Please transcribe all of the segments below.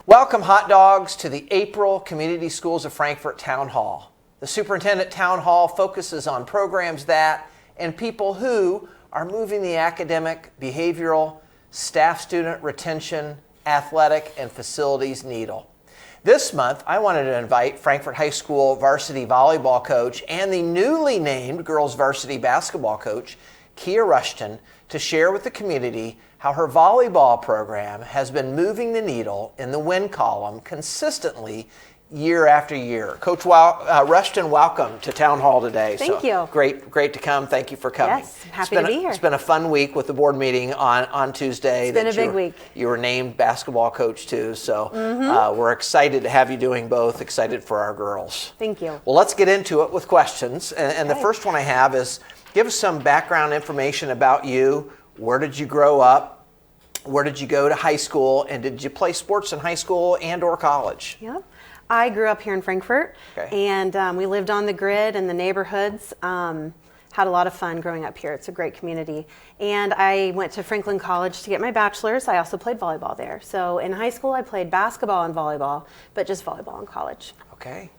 Welcome, hot dogs, to the April Community Schools of Frankfort Town Hall. The Superintendent Town Hall focuses on programs that and people who are moving the academic, behavioral, staff-student retention, athletic, and facilities needle. This month, I wanted to invite Frankfort High School varsity volleyball coach and the newly named girls varsity basketball coach, Rushton, to share with the community how her volleyball program has been moving the needle in the win column consistently year after year. Coach Rushton, welcome to Town Hall today. Thank you. Great to come. Thank you for coming. Yes, happy to be here. It's been a fun week with the board meeting on Tuesday. It's been a big week. You were named basketball coach too, so we're excited to have you doing both, excited for our girls. Thank you. Well, let's get into it with questions. And the first one I have is, give us some background information about you. Where did you grow up? Where did you go to high school? And did you play sports in high school and or college? Yep. I grew up here in Frankfort, and we lived on the grid in the neighborhoods. Had a lot of fun growing up here. It's a great community. And I went to Franklin College to get my bachelor's. I also played volleyball there. So in high school, I played basketball and volleyball, but just volleyball in college. Okay.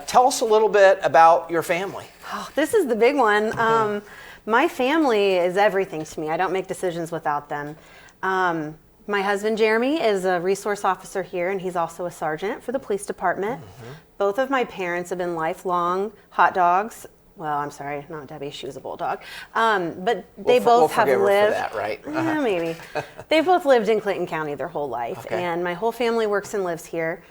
Tell us a little bit about your family. Oh, this is the big one. My family is everything to me. I don't make decisions without them. My husband, Jeremy, is a resource officer here, and he's also a sergeant for the police department. Both of my parents have been lifelong hot dogs. Well, I'm sorry, not Debbie. She was a bulldog. But they both have lived. We'll forgive her for that, right? Yeah, maybe. They both lived in Clinton County their whole life, and my whole family works and lives here.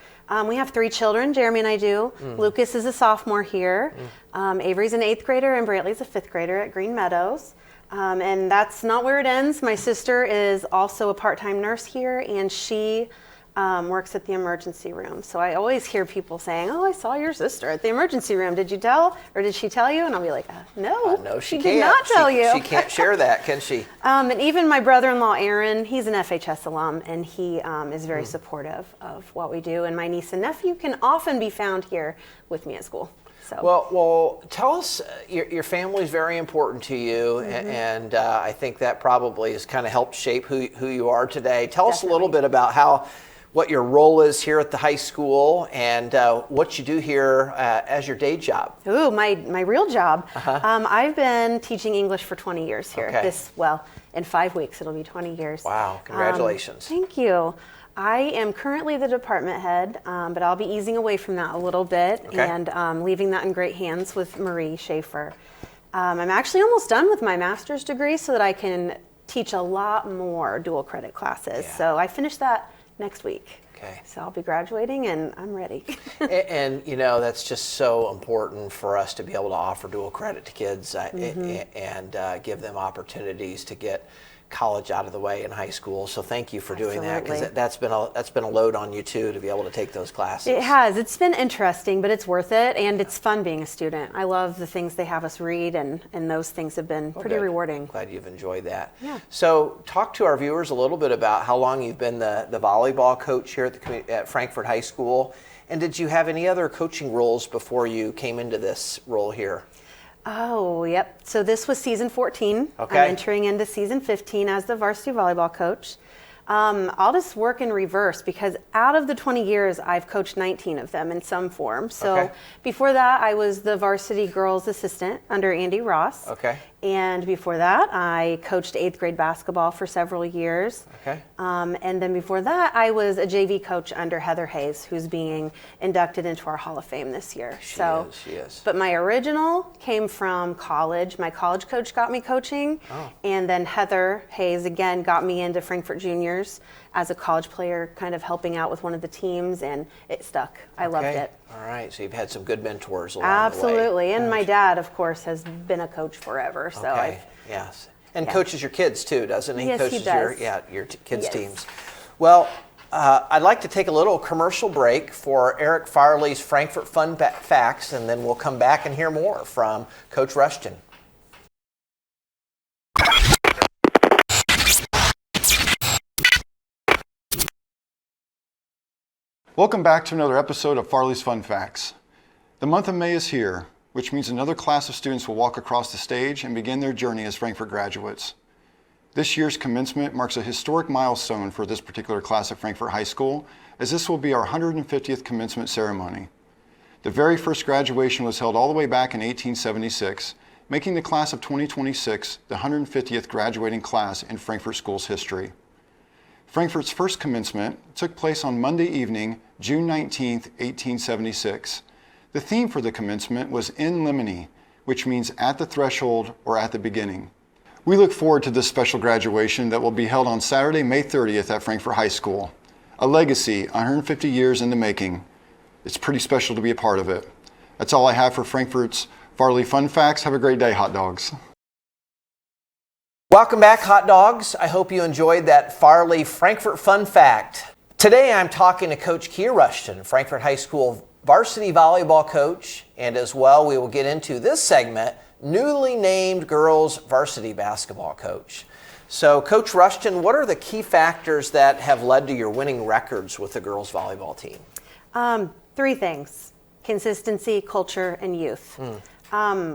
We have 3 children, Jeremy and I do. Lucas is a sophomore here. Avery's an 8th grader, and Brantley's a 5th grader at Green Meadows. And that's not where it ends. My sister is also a part-time nurse here, and she works at the emergency room. So I always hear people saying, "Oh, I saw your sister at the emergency room. Did you tell, or did she tell you?" And I'll be like, "No, she did not tell you." She can't share that, can she? And even my brother-in-law, Aaron, he's an FHS alum, and he is very supportive of what we do. And my niece and nephew can often be found here with me at school. So. Well, tell us, your family is very important to you, and I think that probably has kind of helped shape who you are today. Tell us a little bit about what your role is here at the high school and what you do here as your day job. Ooh, my real job. I've been teaching English for 20 years here. In 5 weeks, it'll be 20 years. Wow, congratulations. Thank you. I am currently the department head, but I'll be easing away from that a little bit and leaving that in great hands with Marie Schaefer. I'm actually almost done with my master's degree so that I can teach a lot more dual credit classes. Yeah. So I finished that next week. Okay. So I'll be graduating and I'm ready. And that's just so important for us to be able to offer dual credit to kids and give them opportunities to get college out of the way in high school. So thank you for doing that, because that's been a load on you too, to be able to take those classes. It has. It's been interesting, but it's worth it, and it's fun being a student. I love the things they have us read, and those things have been pretty rewarding. Glad you've enjoyed that. Yeah. So talk to our viewers a little bit about how long you've been the volleyball coach here at Frankfort High School, and did you have any other coaching roles before you came into this role here? Oh, yep. So this was season 14. Okay. I'm entering into season 15 as the varsity volleyball coach. I'll just work in reverse, because out of the 20 years, I've coached 19 of them in some form. So before that, I was the varsity girls assistant under Andy Ross. Okay. And before that, I coached 8th grade basketball for several years. Okay. And then before that, I was a JV coach under Heather Hayes, who's being inducted into our Hall of Fame this year. She is. But my original came from college. My college coach got me coaching. And then Heather Hayes, again, got me into Frankfort Juniors as a college player, kind of helping out with one of the teams, and it stuck. I loved it. All right, so you've had some good mentors along Absolutely, the way. And my dad, of course, has been a coach forever. So yes, and coaches your kids too, doesn't he? Yes, coaches he does. your kids' teams. Well, I'd like to take a little commercial break for Eric Farley's Frankfort Fun Facts, and then we'll come back and hear more from Coach Rushton. Welcome back to another episode of Farley's Fun Facts. The month of May is here, which means another class of students will walk across the stage and begin their journey as Frankfort graduates. This year's commencement marks a historic milestone for this particular class at Frankfort High School, as this will be our 150th commencement ceremony. The very first graduation was held all the way back in 1876, making the class of 2026 the 150th graduating class in Frankfort School's history. Frankfort's first commencement took place on Monday evening, June 19, 1876. The theme for the commencement was In Limine, which means at the threshold or at the beginning. We look forward to this special graduation that will be held on Saturday, May 30th at Frankfort High School. A legacy 150 years in the making. It's pretty special to be a part of it. That's all I have for Frankfort's Farley Fun Facts. Have a great day, hot dogs. Welcome back, hot dogs. I hope you enjoyed that Farley Frankfort Fun Fact. Today I'm talking to Coach Kia Rushton, Frankfort High School varsity volleyball coach, and as well we will get into this segment, newly named girls varsity basketball coach. So Coach Rushton, what are the key factors that have led to your winning records with the girls volleyball team? 3 things: consistency, culture, and youth.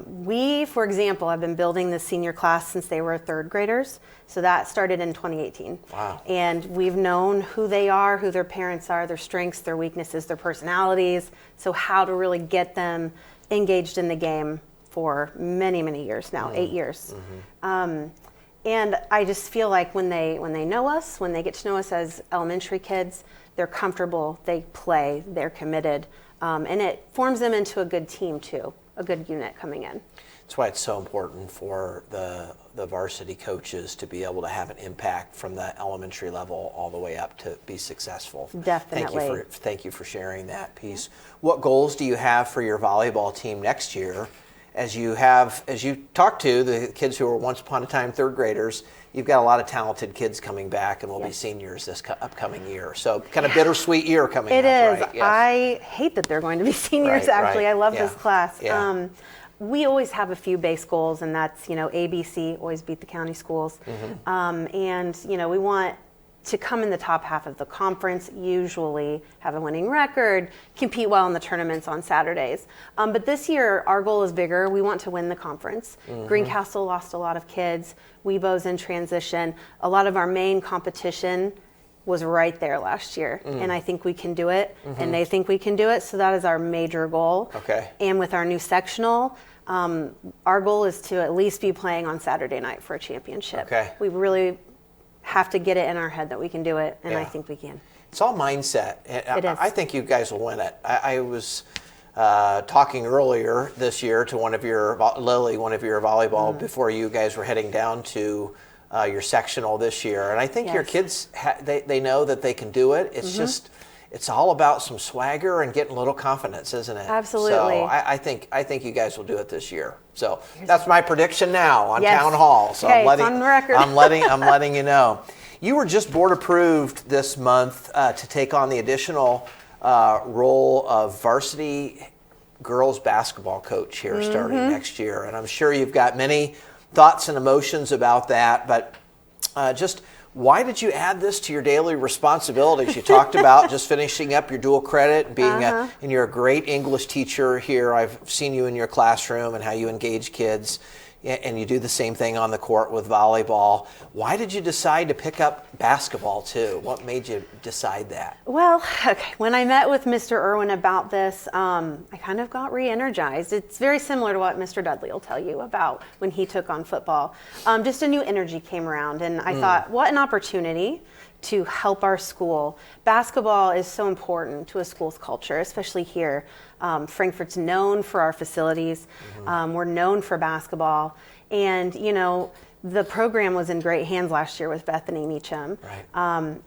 We, for example, have been building the senior class since they were 3rd graders. So that started in 2018. Wow. And we've known who they are, who their parents are, their strengths, their weaknesses, their personalities. So how to really get them engaged in the game for many, many years now, 8 years. And I just feel like when they know us, when they get to know us as elementary kids, they're comfortable, they play, they're committed, and it forms them into a good team too, a good unit coming in. That's why it's so important for the varsity coaches to be able to have an impact from the elementary level all the way up to be successful. Definitely. Thank you for sharing that piece. What goals do you have for your volleyball team next year? As you talk to the kids who were once upon a time 3rd graders, you've got a lot of talented kids coming back and will be seniors this upcoming year. So kind of bittersweet year coming up. It is. Right? Yes. I hate that they're going to be seniors, actually. I love this class. Yeah. We always have a few base goals, and that's, ABC, always beat the county schools. And, we want to come in the top half of the conference, usually have a winning record, compete well in the tournaments on Saturdays. But this year, our goal is bigger. We want to win the conference. Greencastle lost a lot of kids. Webo's in transition. A lot of our main competition was right there last year. And I think we can do it, and they think we can do it. So that is our major goal. Okay. And with our new sectional, our goal is to at least be playing on Saturday night for a championship. Okay. We really have to get it in our head that we can do it, and I think we can. It's all mindset. It is. I think you guys will win it. I was talking earlier this year to Lily, one of your volleyball, before you guys were heading down to your sectional this year, and I think your kids they know that they can do it. It's just it's all about some swagger and getting a little confidence, isn't it? Absolutely. So I think you guys will do it this year. So that's my prediction now on Town Hall. So it's on the record. I'm letting you know. You were just board approved this month to take on the additional role of varsity girls basketball coach here starting next year, and I'm sure you've got many thoughts and emotions about that. But just why did you add this to your daily responsibilities? You talked about just finishing up your dual credit and being and you're a great English teacher here. I've seen you in your classroom and how you engage kids, and you do the same thing on the court with volleyball. Why did you decide to pick up basketball too? What made you decide that? Well, when I met with Mr. Irwin about this, I kind of got re-energized. It's very similar to what Mr. Dudley will tell you about when he took on football. Just a new energy came around, and I thought, what an opportunity to help our school. Basketball is so important to a school's culture, especially here. Frankfort's known for our facilities. We're known for basketball. And, the program was in great hands last year with Bethany Meacham. Right.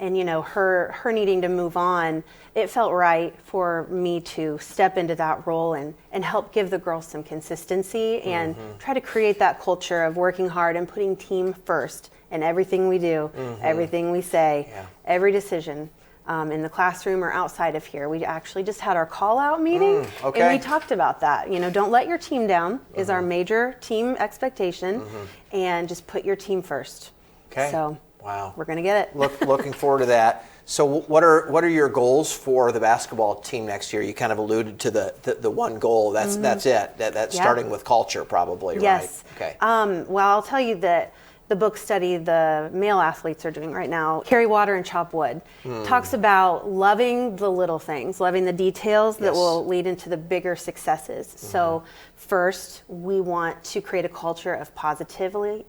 And, her needing to move on, it felt right for me to step into that role and help give the girls some consistency and try to create that culture of working hard and putting team first in everything we do, everything we say, every decision. In the classroom or outside of here. We actually just had our call-out meeting, and we talked about that. Don't let your team down is our major team expectation, and just put your team first. Okay. So wow, we're going to get it. Looking forward to that. So what are your goals for the basketball team next year? You kind of alluded to the one goal. That's it. That's starting with culture, probably. Yes. Right. Okay. Well, I'll tell you that the book study the male athletes are doing right now, Carry Water and Chop Wood, talks about loving the little things, loving the details that will lead into the bigger successes. So first, we want to create a culture of positivity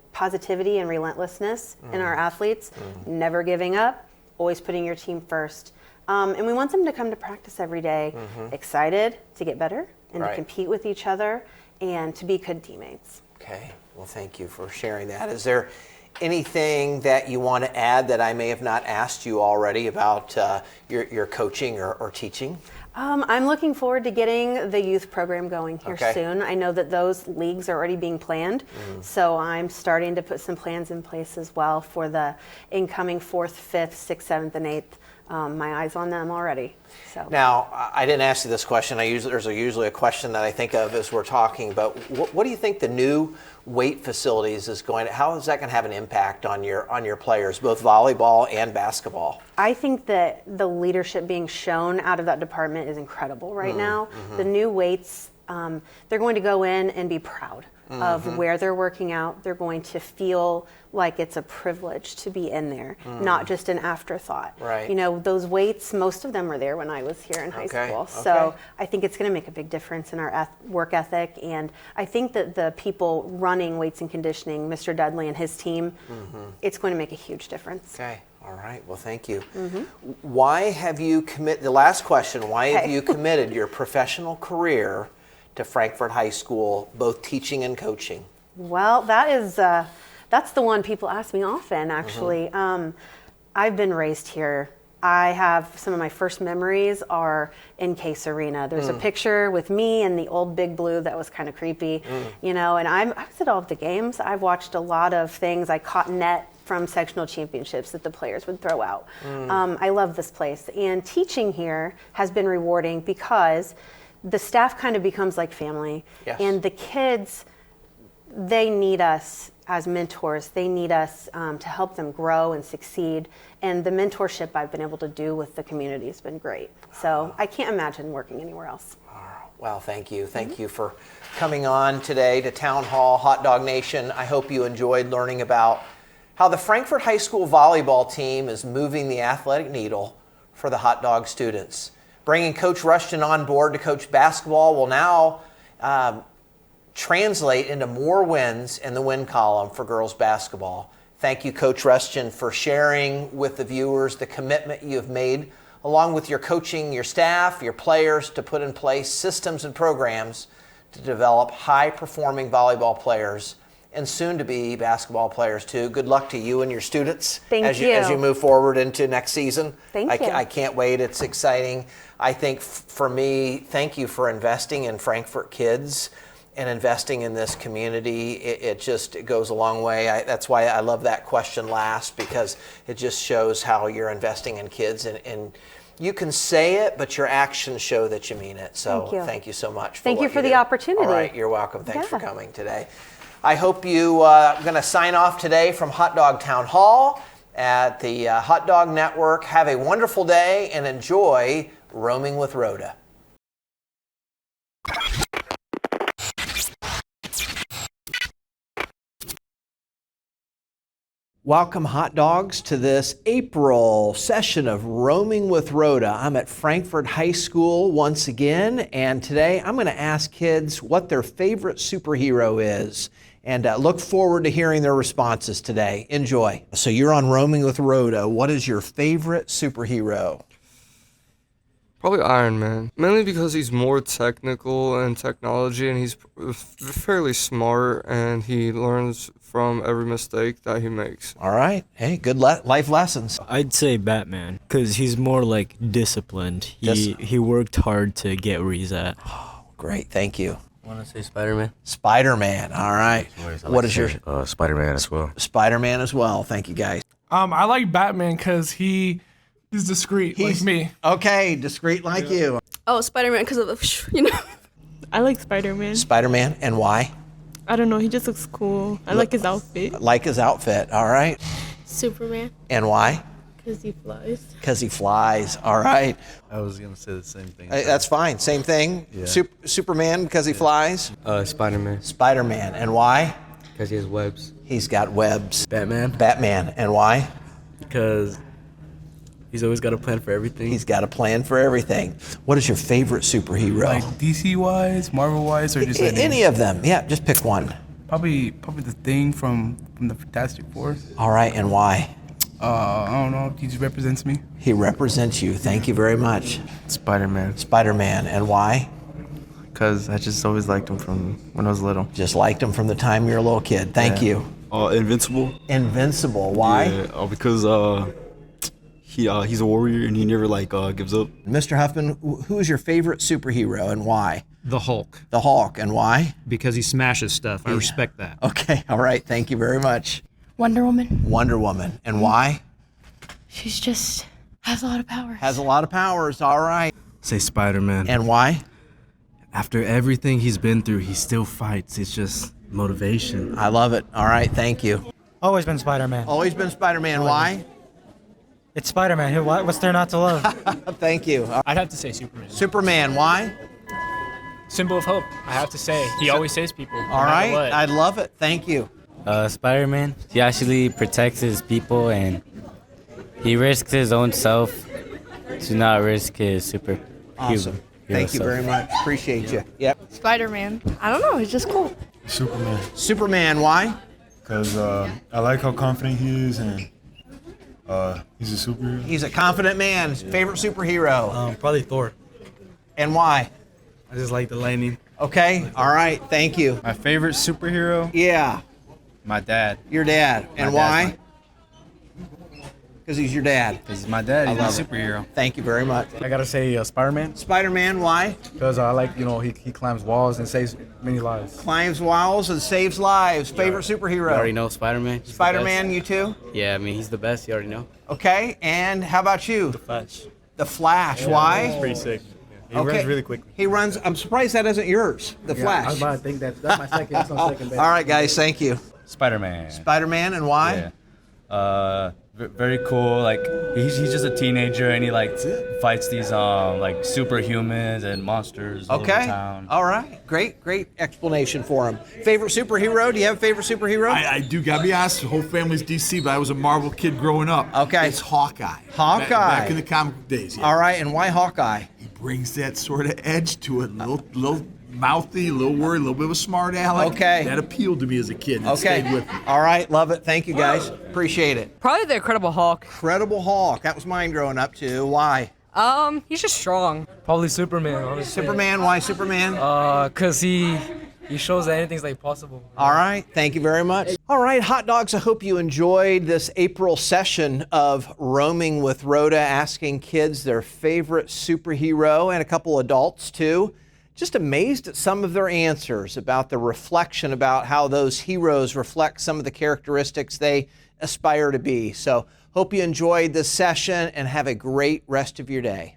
and relentlessness in our athletes, never giving up, always putting your team first. And we want them to come to practice every day, excited to get better and to compete with each other and to be good teammates. Okay, well, thank you for sharing that. Is there anything that you want to add that I may have not asked you already about your coaching or teaching? I'm looking forward to getting the youth program going here soon. I know that those leagues are already being planned, so I'm starting to put some plans in place as well for the incoming 4th, 5th, 6th, 7th, and 8th. My eyes on them already. So now, I didn't ask you this question. There's usually a question that I think of as we're talking. But what do you think the new weight facilities is going to? How is that going to have an impact on your players, both volleyball and basketball? I think that the leadership being shown out of that department is incredible right now. The new weights, they're going to go in and be proud of where they're working out. They're going to feel like it's a privilege to be in there, not just an afterthought. Right. You know, those weights, most of them were there when I was here in high school. So I think it's going to make a big difference in our work ethic. And I think that the people running weights and conditioning, Mr. Dudley and his team, it's going to make a huge difference. Okay. All right. Well, thank you. Why have you committed, the last question, why have you committed your professional career to Frankfort High School, both teaching and coaching? Well, that's the one people ask me often, actually. I've been raised here. I have some of my first memories are in Case Arena. There's a picture with me and the old Big Blue that was kind of creepy, you know, and I was at all of the games. I've watched a lot of things. I caught net from sectional championships that the players would throw out. I love this place. And teaching here has been rewarding because the staff kind of becomes like family. And the kids, they need us as mentors. They need us to help them grow and succeed. And the mentorship I've been able to do with the community has been great. So I can't imagine working anywhere else. Well, thank you. Thank you for coming on today to Town Hall, Hot Dog Nation. I hope you enjoyed learning about how the Frankfort High School volleyball team is moving the athletic needle for the Hot Dog students. Bringing Coach Rushton on board to coach basketball will now translate into more wins in the win column for girls basketball. Thank you, Coach Rushton, for sharing with the viewers the commitment you have made, along with your coaching, your staff, your players, to put in place systems and programs to develop high-performing volleyball players and soon-to-be basketball players, too. Good luck to you and your students as you move forward into next season. Thank you. I can't wait. It's exciting. I think for me, thank you for investing in Frankfort kids and investing in this community. It goes a long way. That's why I love that question last, because it just shows how you're investing in kids. And you can say it, but your actions show that you mean it. So thank you so much. Thank you for the opportunity. All right, you're welcome. Thanks for coming today. I hope you are going to sign off today from Hot Dog Town Hall at the Hot Dog Network. Have a wonderful day and enjoy Roaming with Rhoda. Welcome, Hot Dogs, to this April session of Roaming with Rhoda. I'm at Frankfort High School once again, and today I'm going to ask kids what their favorite superhero is, and look forward to hearing their responses today. Enjoy. So you're on Roaming with Rhoda. What is your favorite superhero? Probably Iron Man, mainly because he's more technical and technology, and he's fairly smart, and he learns from every mistake that he makes. All right. Hey, good life lessons. I'd say Batman, because he's more like disciplined. He worked hard to get where he's at. Oh, great. Thank you. I want to say Spider-Man. Spider-Man. All right. What is your Spider-Man as well? Spider-Man as well. Thank you, guys. I like Batman because he's discreet, like me. Okay, discreet like you. Oh, Spider-Man because of the, I like Spider-Man. Spider-Man, and why? I don't know, he just looks cool. I like his outfit. Like his outfit, all right. Superman. And why? Because he flies. Because he flies, all right. I was going to say the same thing. That's fine, same thing. Yeah. Superman because he flies? Spider-Man. Spider-Man, and why? Because he has webs. He's got webs. Batman. Batman. And why? Because he's always got a plan for everything. He's got a plan for everything. What is your favorite superhero? Like DC-wise, Marvel-wise, or just Any of them. Yeah, just pick one. Probably the Thing from the Fantastic Four. All right, and why? I don't know. He just represents me. He represents you. Thank you very much. Spider-Man. Spider-Man. And why? Because I just always liked him from when I was little. Just liked him from the time you were a little kid. Thank you. Invincible. Invincible. Why? Yeah, because he's a warrior and he never gives up. Mr. Huffman, who is your favorite superhero and why? The Hulk. The Hulk. And why? Because he smashes stuff. I respect that. Okay. All right. Thank you very much. Wonder Woman. Wonder Woman. And why? She's just has a lot of powers. Has a lot of powers. All right. Say Spider-Man. And why? After everything he's been through, he still fights. It's just motivation. I love it. All right. Thank you. Always been Spider-Man. Always been Spider-Man. Why? It's Spider-Man. What's there not to love? Thank you. I'd have to say Superman. Superman. Why? Symbol of hope, I have to say. He always saves people. All right. I love it. Thank you. Spider-Man. He actually protects his people and he risks his own self to not risk his super. Awesome. Thank you very much. Appreciate you. Yep. Spider-Man. I don't know. He's just cool. Superman. Superman. Why? Because I like how confident he is and he's a superhero. He's a confident man. Favorite superhero. Probably Thor. And why? I just like the lightning. Okay. All right. Thank you. My favorite superhero? Yeah. My dad. Your dad. And why? Because he's your dad. Because he's my dad. He's a superhero. Thank you very much. I gotta say Spider-Man. Spider-Man. Why? Because I like, he climbs walls and saves many lives. Climbs walls and saves lives. Favorite superhero. You already know Spider-Man. Spider-Man. You too. Yeah, I mean, he's the best. You already know. Okay. And how about you? The Flash. The Flash. Why? He's pretty sick. He Okay. runs really quickly. He runs. I'm surprised that isn't yours. The Flash. I was about to think that's my second. That's my second best. All right, guys. Thank you. Spider-Man. Spider-Man. And why? Yeah. Very cool. Like he's just a teenager and he fights these superhumans and monsters all over town. All right. Great explanation for him. Favorite superhero? Do you have a favorite superhero? I do. Gotta be honest. The whole family's DC, but I was a Marvel kid growing up. Okay. It's Hawkeye. Hawkeye. Back in the comic book days. Yeah. All right. And why Hawkeye? He brings that sort of edge to it. Little mouthy, a little worried, a little bit of a smart aleck. Okay. That appealed to me as a kid. And stayed with me. All right. Love it. Thank you, guys. Appreciate it. Probably the Incredible Hulk. Incredible Hulk. That was mine growing up too. Why? He's just strong. Probably Superman, honestly. Superman. Why Superman? Cause he shows that anything's possible. All right. Thank you very much. All right, hot dogs. I hope you enjoyed this April session of Roaming with Rhoda, asking kids their favorite superhero and a couple adults too. Just amazed at some of their answers about the reflection about how those heroes reflect some of the characteristics they aspire to be. So hope you enjoyed this session and have a great rest of your day.